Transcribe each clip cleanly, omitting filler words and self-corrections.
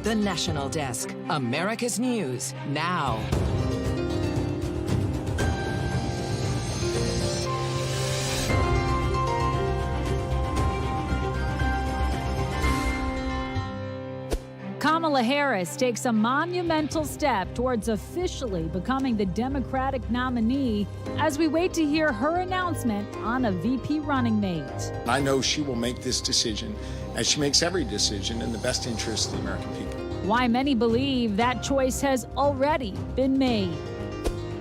The National Desk, America's News, now. Kamala Harris takes a monumental step towards officially becoming the Democratic nominee as we wait to hear her announcement on a VP running mate. I know she will make this decision, as she makes every decision, in the best interest of the American people. Why many believe that choice has already been made.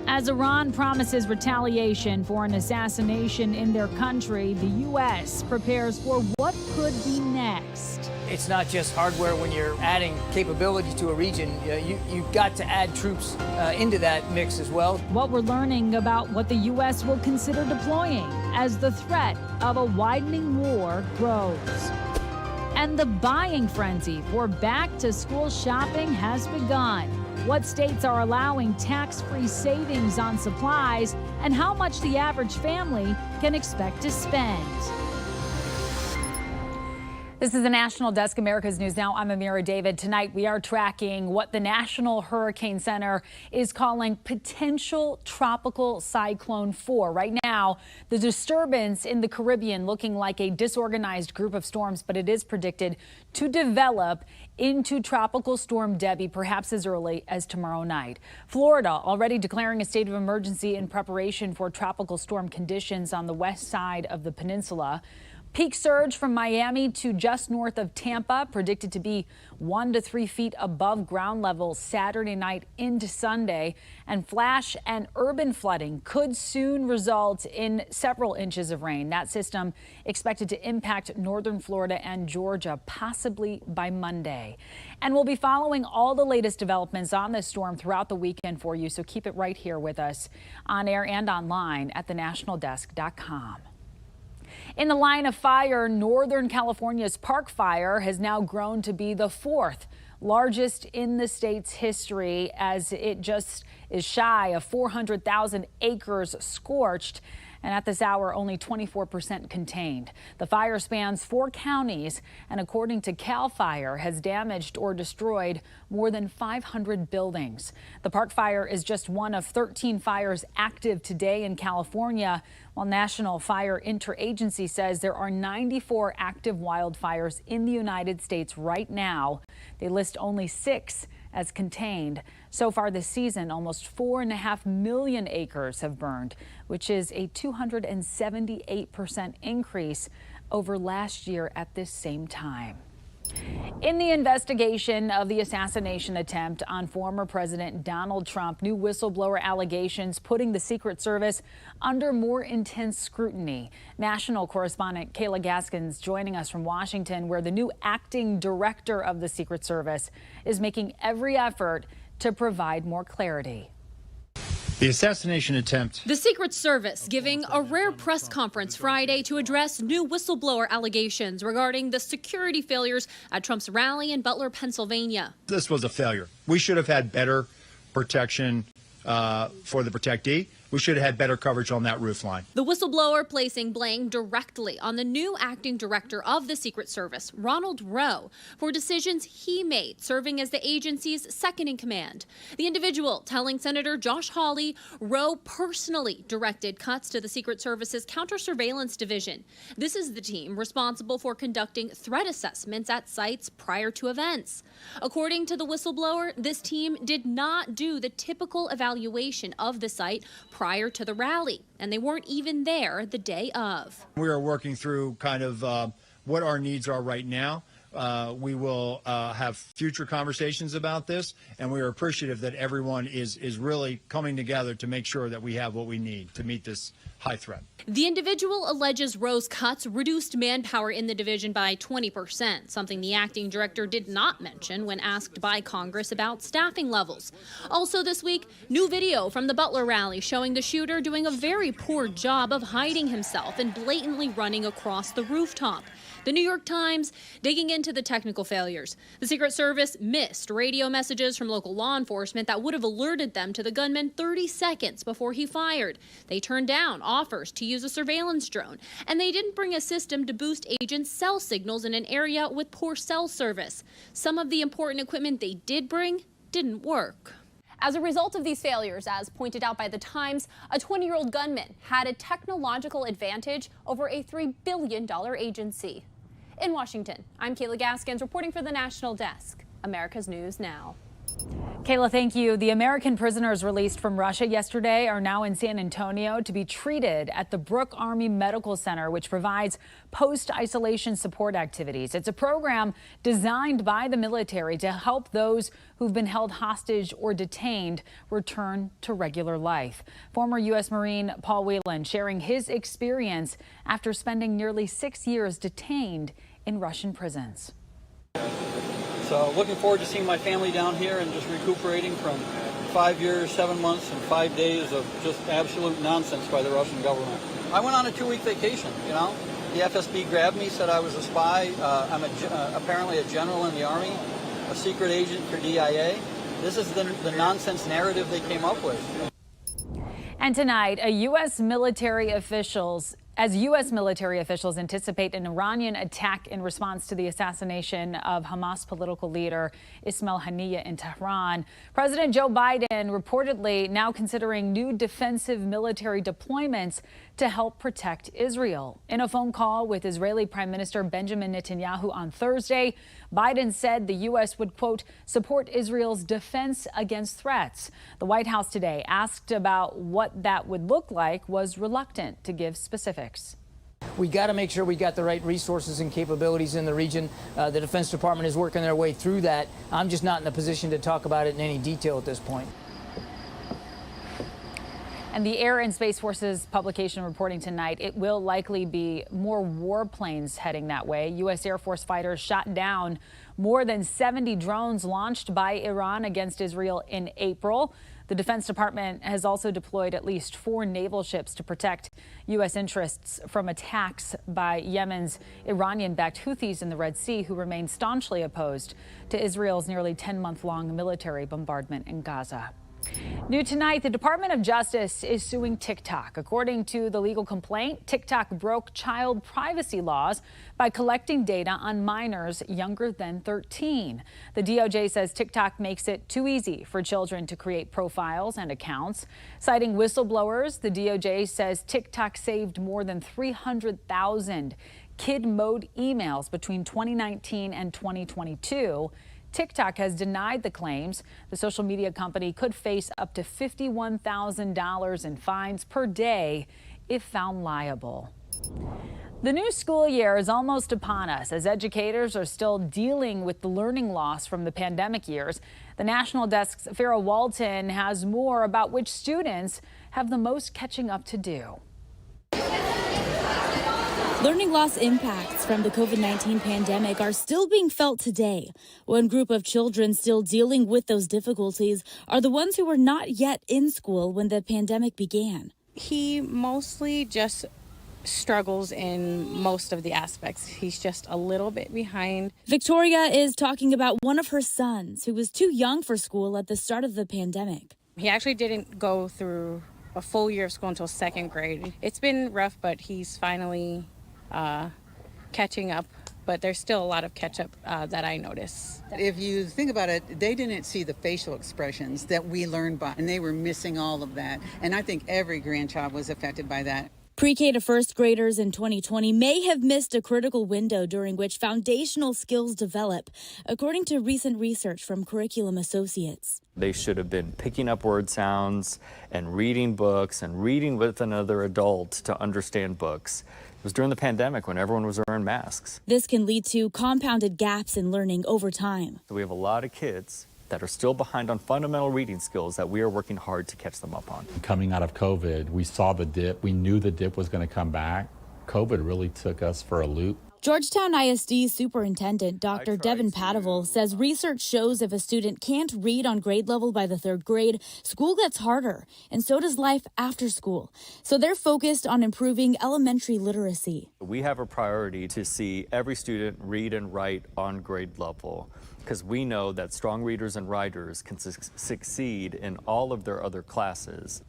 As Iran promises retaliation for an assassination in their country, the U.S. prepares for what could be next. It's not just hardware. When you're adding capability to a region, you've got to add troops into that mix as well. What we're learning about what the U.S. will consider deploying as the threat of a widening war grows. And the buying frenzy for back-to-school shopping has begun. What states are allowing tax-free savings on supplies and how much the average family can expect to spend. This is the National Desk, America's News Now. I'm Amira David. Tonight, we are tracking what the National Hurricane Center is calling potential tropical cyclone 4. Right now, the disturbance in the Caribbean looking like a disorganized group of storms, but it is predicted to develop into Tropical Storm Debbie, perhaps as early as tomorrow night. Florida already declaring a state of emergency in preparation for tropical storm conditions on the west side of the peninsula. Peak surge from Miami to just north of Tampa, predicted to be 1 to 3 feet above ground level Saturday night into Sunday. And flash and urban flooding could soon result in several inches of rain. That system expected to impact northern Florida and Georgia, possibly by Monday. And we'll be following all the latest developments on this storm throughout the weekend for you. So keep it right here with us on air and online at thenationaldesk.com. In the line of fire, Northern California's Park Fire has now grown to be the fourth largest in the state's history, as it just is shy of 400,000 acres scorched. And at this hour, only 24% contained. The fire spans 4 counties and, according to CAL FIRE, has damaged or destroyed more than 500 buildings. The Park Fire is just one of 13 fires active today in California, while National Fire Interagency says there are 94 active wildfires in the United States right now. They list only 6 as contained. So far this season, almost 4.5 million acres have burned, which is a 278% increase over last year at this same time. In the investigation of the assassination attempt on former President Donald Trump, new whistleblower allegations putting the Secret Service under more intense scrutiny. National correspondent Kayla Gaskins joining us from Washington, where the new acting director of the Secret Service is making every effort to provide more clarity. The assassination attempt. The Secret Service giving a rare press conference Friday to address new whistleblower allegations regarding the security failures at Trump's rally in Butler, Pennsylvania. This was a failure. We should have had better protection for the protectee. We should have had better coverage on that roof line. The whistleblower placing blame directly on the new acting director of the Secret Service, Ronald Rowe, for decisions he made serving as the agency's second in command. The individual telling Senator Josh Hawley Rowe personally directed cuts to the Secret Service's counter-surveillance division. This is the team responsible for conducting threat assessments at sites prior to events. According to the whistleblower, this team did not do the typical evaluation of the site prior to the rally, and they weren't even there the day of. We are working through kind of what our needs are right now. We will have future conversations about this, and we are appreciative that everyone is really coming together to make sure that we have what we need to meet this high threat. The individual alleges Rowe's cuts reduced manpower in the division by 20%, something the acting director did not mention when asked by Congress about staffing levels. Also this week, new video from the Butler rally showing the shooter doing a very poor job of hiding himself and blatantly running across the rooftop. The New York Times digging into into the technical failures. The Secret Service missed radio messages from local law enforcement that would have alerted them to the gunman 30 seconds before he fired. They turned down offers to use a surveillance drone, and they didn't bring a system to boost agents' cell signals in an area with poor cell service. Some of the important equipment they did bring didn't work. As a result of these failures, as pointed out by The Times, a 20-year-old gunman had a technological advantage over a $3 billion agency. In Washington, I'm Kayla Gaskins reporting for the National Desk, America's News Now. Kayla, thank you. The American prisoners released from Russia yesterday are now in San Antonio to be treated at the Brooke Army Medical Center, which provides post-isolation support activities. It's a program designed by the military to help those who've been held hostage or detained return to regular life. Former U.S. Marine Paul Whelan sharing his experience after spending nearly 6 years detained in Russian prisons. So looking forward to seeing my family down here and just recuperating from 5 years, 7 months, and 5 days of just absolute nonsense by the Russian government. I went on a 2-week vacation, you know. The FSB grabbed me, said I was a spy. I'm apparently a general in the Army, a secret agent for DIA. This is the nonsense narrative they came up with. And tonight, U.S. military officials anticipate an Iranian attack in response to the assassination of Hamas political leader Ismail Haniyeh in Tehran. President Joe Biden reportedly now considering new defensive military deployments to help protect Israel. In a phone call with Israeli Prime Minister Benjamin Netanyahu on Thursday, Biden said the U.S. would, quote, support Israel's defense against threats. The White House today, asked about what that would look like, was reluctant to give specifics. We got to make sure we got the right resources and capabilities in the region. The Defense Department is working their way through that. I'm just not in a position to talk about it in any detail at this point. And the Air and Space Force's publication reporting tonight, it will likely be more warplanes heading that way. U.S. Air Force fighters shot down more than 70 drones launched by Iran against Israel in April. The Defense Department has also deployed at least 4 naval ships to protect U.S. interests from attacks by Yemen's Iranian-backed Houthis in the Red Sea, who remain staunchly opposed to Israel's nearly 10-month-long military bombardment in Gaza. New tonight, the Department of Justice is suing TikTok. According to the legal complaint, TikTok broke child privacy laws by collecting data on minors younger than 13. The DOJ says TikTok makes it too easy for children to create profiles and accounts. Citing whistleblowers, the DOJ says TikTok saved more than 300,000 kid mode emails between 2019 and 2022. TikTok has denied the claims. The social media company could face up to $51,000 in fines per day if found liable. The new school year is almost upon us as educators are still dealing with the learning loss from the pandemic years. The National Desk's Farrah Walton has more about which students have the most catching up to do. Learning loss impacts from the COVID-19 pandemic are still being felt today. One group of children still dealing with those difficulties are the ones who were not yet in school when the pandemic began. He mostly just struggles in most of the aspects. He's just a little bit behind. Victoria is talking about one of her sons who was too young for school at the start of the pandemic. He actually didn't go through a full year of school until 2nd grade. It's been rough, but he's finally catching up, but there's still a lot of catch up that I notice. If you think about it, they didn't see the facial expressions that we learned by, and they were missing all of that. And I think every grandchild was affected by that. Pre-K to first graders in 2020 may have missed a critical window during which foundational skills develop, according to recent research from Curriculum Associates. They should have been picking up word sounds and reading books and reading with another adult to understand books. It was during the pandemic when everyone was wearing masks. This can lead to compounded gaps in learning over time. So we have a lot of kids that are still behind on fundamental reading skills that we are working hard to catch them up on. Coming out of COVID, we saw the dip. We knew the dip was going to come back. COVID really took us for a loop. Georgetown ISD Superintendent Dr. Devin Padaville says research shows if a student can't read on grade level by the 3rd grade, school gets harder, and so does life after school. So they're focused on improving elementary literacy. We have a priority to see every student read and write on grade level, because we know that strong readers and writers can succeed in all of their other classes.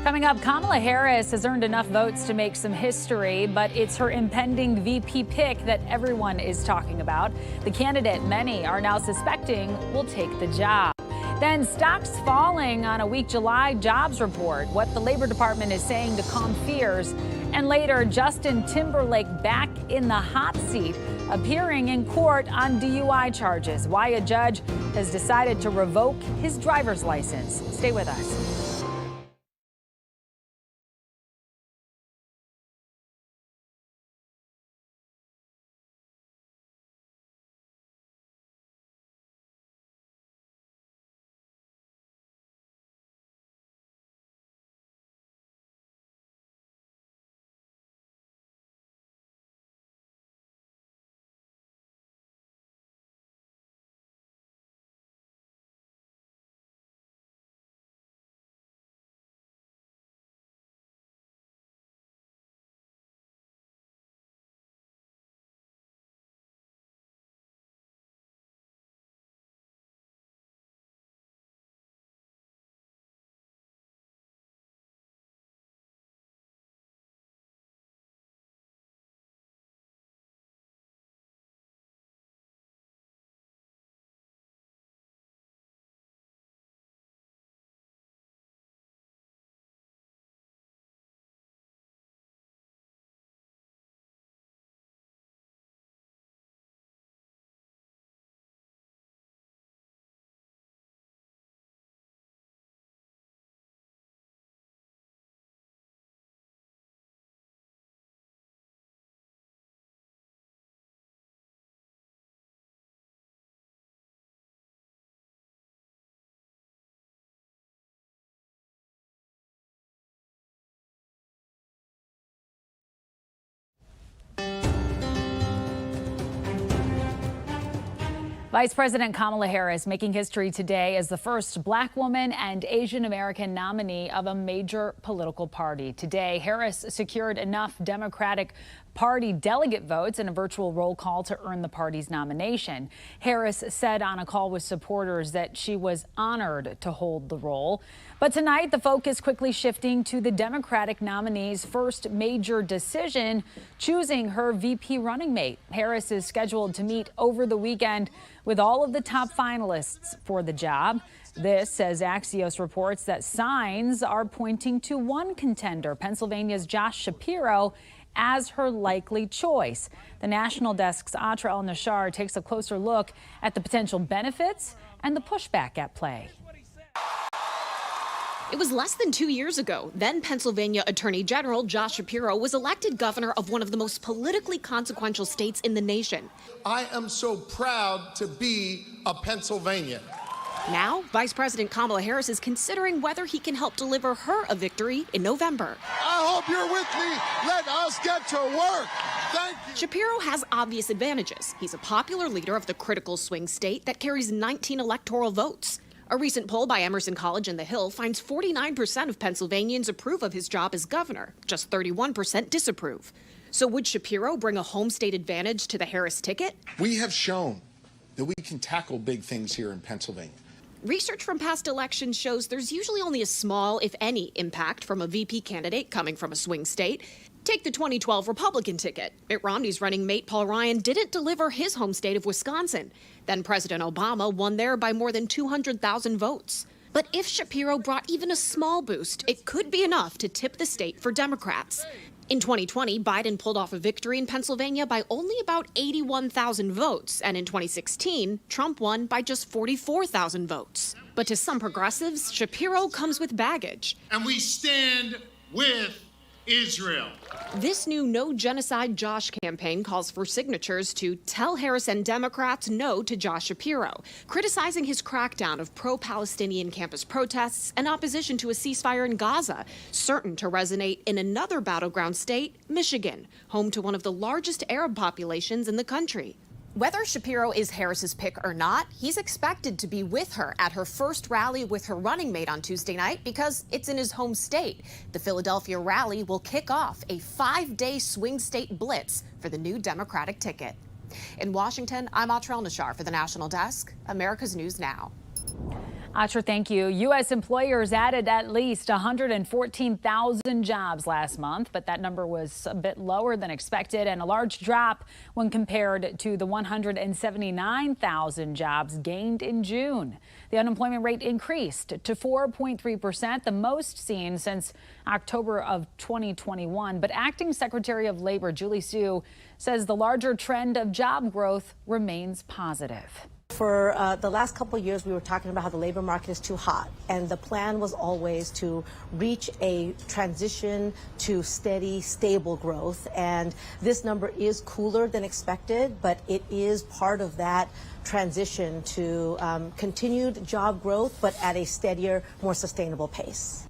Coming up, Kamala Harris has earned enough votes to make some history, but it's her impending VP pick that everyone is talking about. The candidate many are now suspecting will take the job. Then stocks falling on a weak July jobs report, what the Labor Department is saying to calm fears. And later, Justin Timberlake back in the hot seat, appearing in court on DUI charges. Why a judge has decided to revoke his driver's license. Stay with us. Vice President Kamala Harris making history today as the first Black woman and Asian American nominee of a major political party. Today, Harris secured enough Democratic Party delegate votes in a virtual roll call to earn the party's nomination. Harris said on a call with supporters that she was honored to hold the role. But tonight, the focus quickly shifting to the Democratic nominee's first major decision, choosing her VP running mate. Harris is scheduled to meet over the weekend with all of the top finalists for the job. This, as Axios reports, that signs are pointing to one contender, Pennsylvania's Josh Shapiro, as her likely choice. The National Desk's Atra El-Nashar takes a closer look at the potential benefits and the pushback at play. It was less than 2 years ago. Then Pennsylvania Attorney General Josh Shapiro was elected governor of one of the most politically consequential states in the nation. I am so proud to be a Pennsylvanian. Now, Vice President Kamala Harris is considering whether he can help deliver her a victory in November. I hope you're with me. Let us get to work. Thank you. Shapiro has obvious advantages. He's a popular leader of the critical swing state that carries 19 electoral votes. A recent poll by Emerson College and The Hill finds 49% of Pennsylvanians approve of his job as governor. Just 31% disapprove. So would Shapiro bring a home state advantage to the Harris ticket? We have shown that we can tackle big things here in Pennsylvania. Research from past elections shows there's usually only a small, if any, impact from a VP candidate coming from a swing state. Take the 2012 Republican ticket. Mitt Romney's running mate Paul Ryan didn't deliver his home state of Wisconsin. Then President Obama won there by more than 200,000 votes. But if Shapiro brought even a small boost, it could be enough to tip the state for Democrats. In 2020, Biden pulled off a victory in Pennsylvania by only about 81,000 votes. And in 2016, Trump won by just 44,000 votes. But to some progressives, Shapiro comes with baggage. And we stand with Israel. This new No Genocide Josh campaign calls for signatures to tell Harris and Democrats no to Josh Shapiro, criticizing his crackdown of pro-Palestinian campus protests and opposition to a ceasefire in Gaza, certain to resonate in another battleground state, Michigan, home to one of the largest Arab populations in the country. Whether Shapiro is Harris's pick or not, he's expected to be with her at her first rally with her running mate on Tuesday night because it's in his home state. The Philadelphia rally will kick off a 5-day swing state blitz for the new Democratic ticket. In Washington, I'm Atrel Nashar for the National Desk, America's News Now. Atra, thank you. U.S. employers added at least 114,000 jobs last month, but that number was a bit lower than expected and a large drop when compared to the 179,000 jobs gained in June. The unemployment rate increased to 4.3%, the most seen since October of 2021. But Acting Secretary of Labor Julie Su says the larger trend of job growth remains positive. For the last couple of years, we were talking about how the labor market is too hot, and the plan was always to reach a transition to steady, stable growth. And this number is cooler than expected, but it is part of that transition to continued job growth, but at a steadier, more sustainable pace.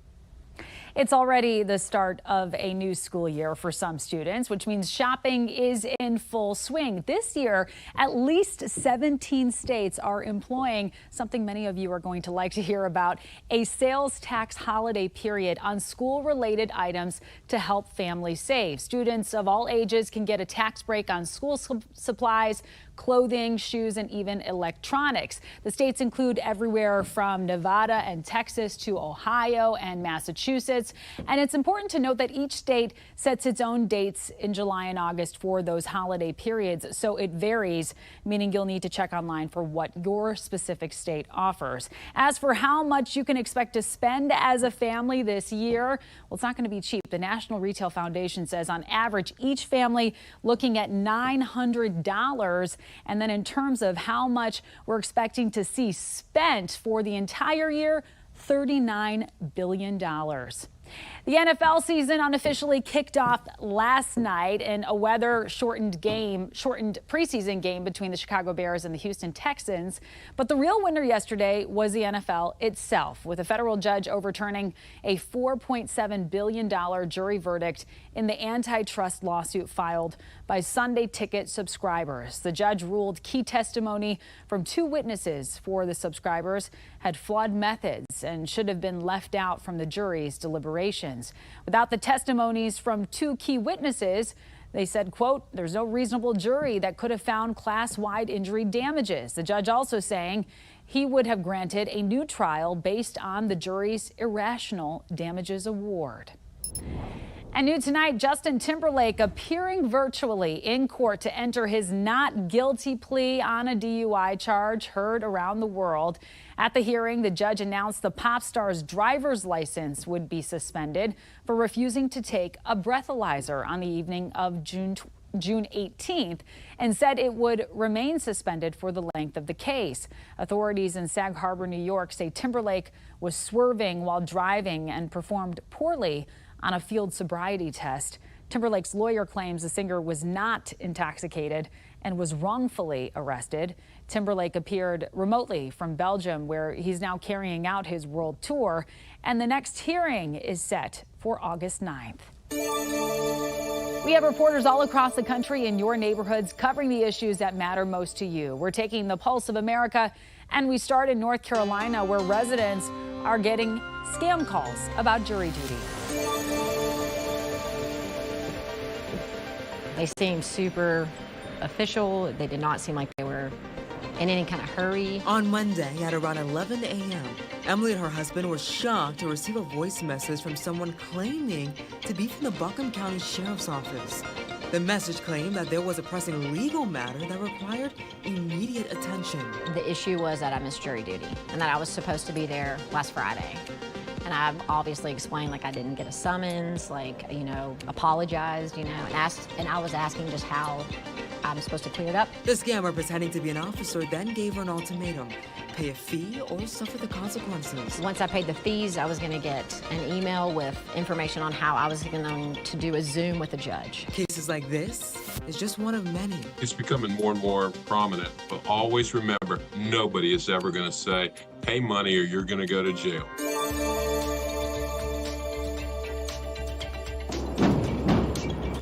It's already the start of a new school year for some students, which means shopping is in full swing. This year, at least 17 states are employing something many of you are going to like to hear about, a sales tax holiday period on school-related items to help families save. Students of all ages can get a tax break on school supplies, clothing, shoes, and even electronics. The states include everywhere from Nevada and Texas to Ohio and Massachusetts. And it's important to note that each state sets its own dates in July and August for those holiday periods. So it varies, meaning you'll need to check online for what your specific state offers. As for how much you can expect to spend as a family this year, well, it's not going to be cheap. The National Retail Foundation says on average, each family looking at $900. And then in terms of how much we're expecting to see spent for the entire year, $39 billion. The NFL season unofficially kicked off last night in a weather-shortened preseason game between the Chicago Bears and the Houston Texans. But the real winner yesterday was the NFL itself, with a federal judge overturning a $4.7 billion jury verdict in the antitrust lawsuit filed by Sunday Ticket subscribers. The judge ruled key testimony from 2 witnesses for the subscribers had flawed methods and should have been left out from the jury's deliberations. Without the testimonies from 2 key witnesses, they said, quote, there's no reasonable jury that could have found class-wide injury damages. The judge also saying he would have granted a new trial based on the jury's irrational damages award. And new tonight, Justin Timberlake appearing virtually in court to enter his not guilty plea on a DUI charge heard around the world. At the hearing, the judge announced the pop star's driver's license would be suspended for refusing to take a breathalyzer on the evening of June 18th and said it would remain suspended for the length of the case. Authorities in Sag Harbor, New York say Timberlake was swerving while driving and performed poorly on a field sobriety test. Timberlake's lawyer claims the singer was not intoxicated and was wrongfully arrested. Timberlake appeared remotely from Belgium, where he's now carrying out his world tour, and the next hearing is set for August 9th. We have reporters all across the country in your neighborhoods covering the issues that matter most to you. We're taking the pulse of America, and we start in North Carolina, where residents are getting scam calls about jury duty. They seemed super official. They did not seem like they were in any kind of hurry. On Monday at around 11 a.m., Emily and her husband were shocked to receive a voice message from someone claiming to be from the Buncombe County Sheriff's Office. The message claimed that there was a pressing legal matter that required immediate attention. The issue was that I missed jury duty and that I was supposed to be there last Friday. And I obviously explained, like, I didn't get a summons, like, apologized, and I was asking just how I'm supposed to clear it up. The scammer, pretending to be an officer, then gave her an ultimatum: pay a fee or suffer the consequences. Once I paid the fees, I was going to get an email with information on how I was going to do a Zoom with the judge. Cases like this is just one of many. It's becoming more and more prominent, but always remember, nobody is ever going to say, pay money or you're going to go to jail.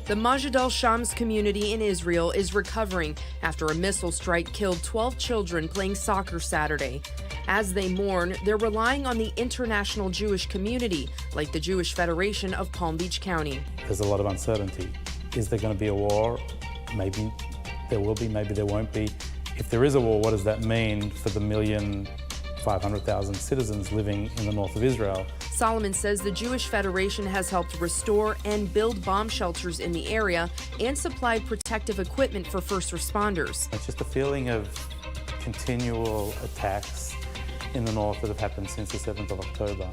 The Majid al-Shams community in Israel is recovering after a missile strike killed 12 children playing soccer Saturday. As they mourn, they're relying on the international Jewish community, like the Jewish Federation of Palm Beach County. There's a lot of uncertainty. Is there going to be a war? Maybe there will be, maybe there won't be. If there is a war, what does that mean for the 1,500,000 citizens living in the north of Israel? Solomon says the Jewish Federation has helped restore and build bomb shelters in the area and supplied protective equipment for first responders. It's just a feeling of continual attacks in the north that have happened since the 7th of October.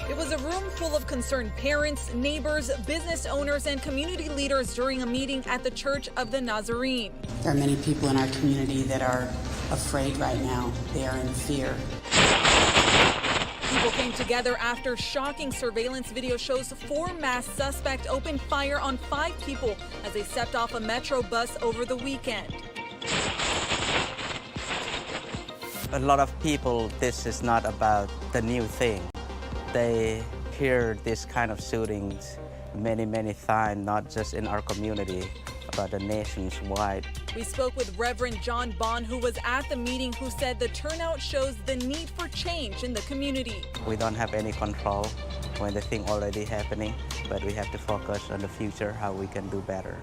It was a room full of concerned parents, neighbors, business owners, and community leaders during a meeting at the Church of the Nazarene. There are many people in our community that are afraid right now. They are in fear. People came together after shocking surveillance video shows 4 masked suspects opened fire on 5 people as they stepped off a metro bus over the weekend. A lot of people, this is not about the new thing. They hear this kind of shootings many times, not just in our community, but the nationwide. We spoke with Reverend John Bond, who was at the meeting, who said the turnout shows the need for change in the community. We don't have any control when the thing already happening, but we have to focus on the future, how we can do better.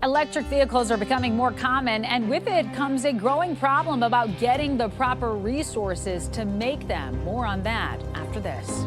Electric vehicles are becoming more common, and with it comes a growing problem about getting the proper resources to make them. More on that after this.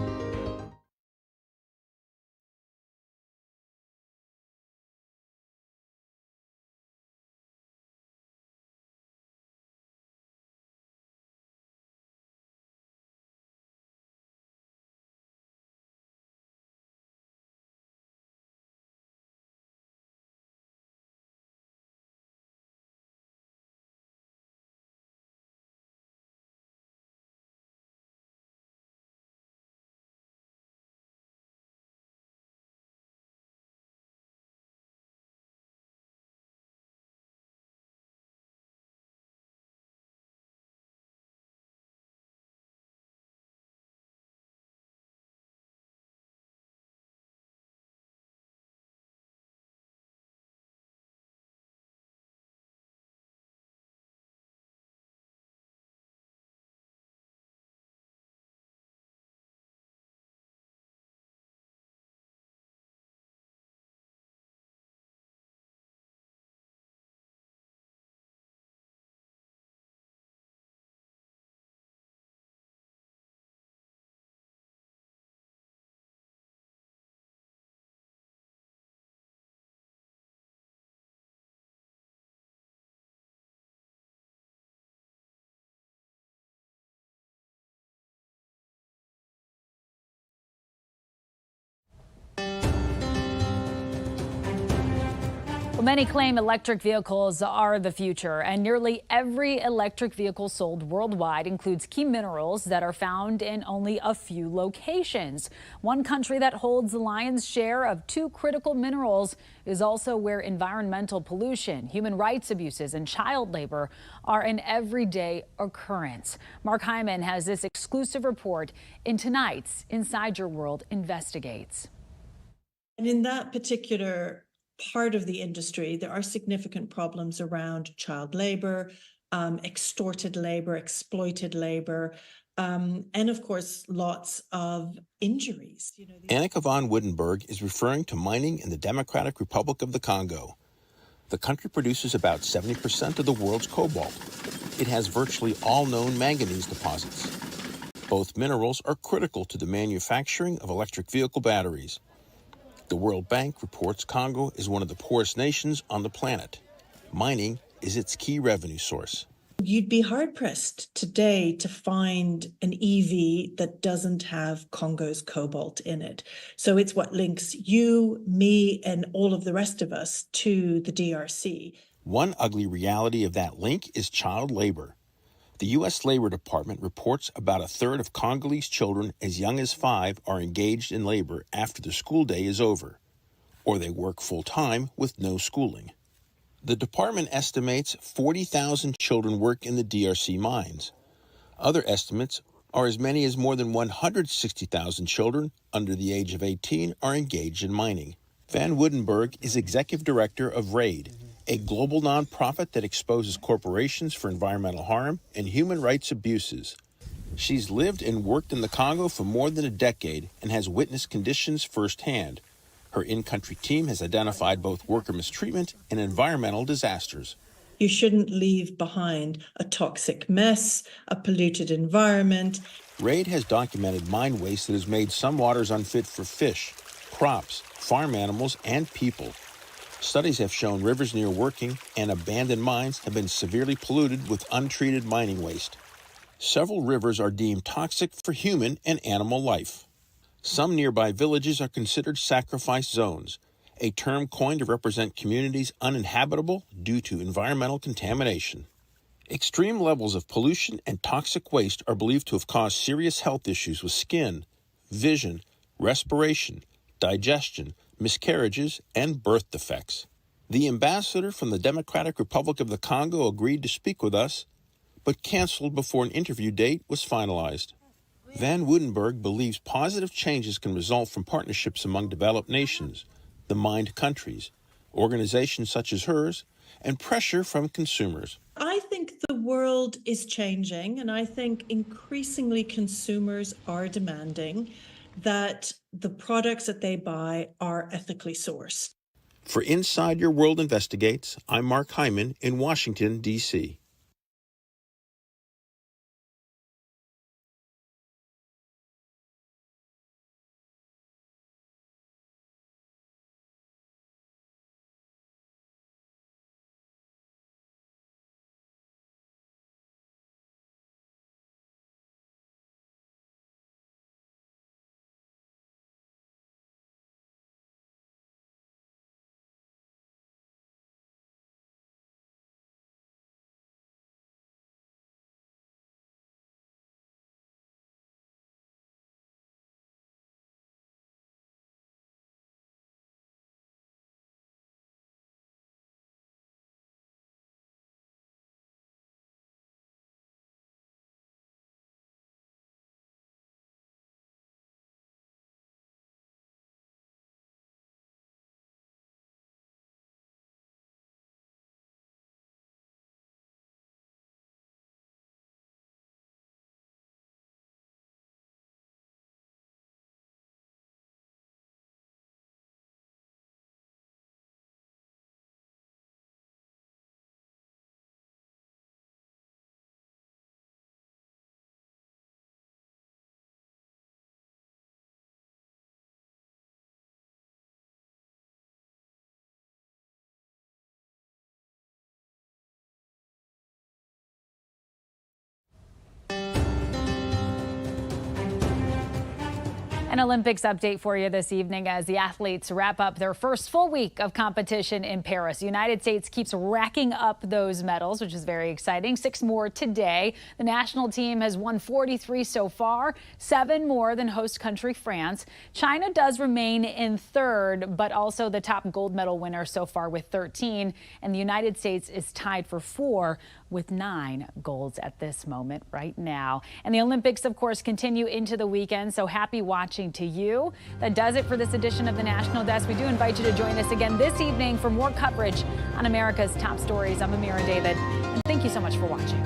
Many claim electric vehicles are the future, and nearly every electric vehicle sold worldwide includes key minerals that are found in only a few locations. One country that holds the lion's share of 2 critical minerals is also where environmental pollution, human rights abuses, and child labor are an everyday occurrence. Mark Hyman has this exclusive report in tonight's Inside Your World Investigates. And in that particular part of the industry, there are significant problems around child labor, extorted labor, exploited labor, and of course, lots of injuries. Annika von Wittenberg is referring to mining in the Democratic Republic of the Congo. The country produces about 70% of the world's cobalt. It has virtually all known manganese deposits. Both minerals are critical to the manufacturing of electric vehicle batteries. The World Bank reports Congo is one of the poorest nations on the planet. Mining is its key revenue source. You'd be hard-pressed today to find an EV that doesn't have Congo's cobalt in it. So it's what links you, me, and all of the rest of us to the DRC. One ugly reality of that link is child labor. The U.S. Labor Department reports about a third of Congolese children as young as 5 are engaged in labor after the school day is over, or they work full-time with no schooling. The department estimates 40,000 children work in the DRC mines. Other estimates are as many as more than 160,000 children under the age of 18 are engaged in mining. Van Woudenberg is executive director of RAID, a global nonprofit that exposes corporations for environmental harm and human rights abuses. She's lived and worked in the Congo for more than a decade and has witnessed conditions firsthand. Her in-country team has identified both worker mistreatment and environmental disasters. You shouldn't leave behind a toxic mess, a polluted environment. RAID has documented mine waste that has made some waters unfit for fish, crops, farm animals, and people. Studies have shown rivers near working and abandoned mines have been severely polluted with untreated mining waste. Several rivers are deemed toxic for human and animal life. Some nearby villages are considered sacrifice zones, a term coined to represent communities uninhabitable due to environmental contamination. Extreme levels of pollution and toxic waste are believed to have caused serious health issues with skin, vision, respiration, digestion, miscarriages, and birth defects. The ambassador from the Democratic Republic of the Congo agreed to speak with us, but canceled before an interview date was finalized. Van Woudenberg believes positive changes can result from partnerships among developed nations, the mined countries, organizations such as hers, and pressure from consumers. I think the world is changing, and I think increasingly consumers are demanding that the products that they buy are ethically sourced. For Inside Your World Investigates, I'm Mark Hyman in Washington, D.C. An Olympics update for you this evening as the athletes wrap up their first full week of competition in Paris. The United States keeps racking up those medals, which is very exciting. 6 more today. The national team has won 43 so far, 7 more than host country France. China does remain in third, but also the top gold medal winner so far with 13. And the United States is tied for 4 with 9 golds at this moment right now. And the Olympics, of course, continue into the weekend, so happy watching to you. That does it for this edition of the National Desk. We do invite you to join us again this evening for more coverage on America's top stories. I'm Amira David, and thank you so much for watching.